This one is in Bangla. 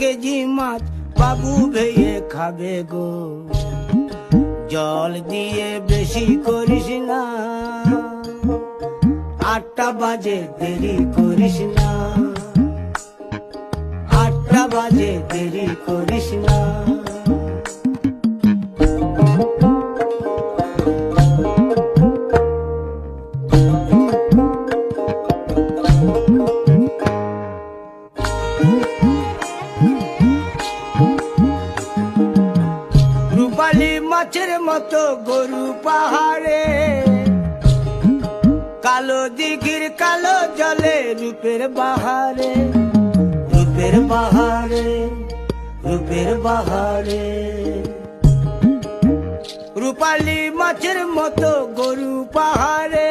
কেজি মাছ বাবু ভেয়ে খাবে গো। জল দিয়ে বেশি করিস না, 8টা বাজে দেরি করিস না, 8টা বাজে দেরি করিস না। রূপালী মাছের মতো গরু পাহাড়ে, কালো দিঘির কালো জলে রূপের বাহারে, রূপের বাহারে, রূপের বাহারে। রূপালী মাছের মতো গরু পাহাড়ে,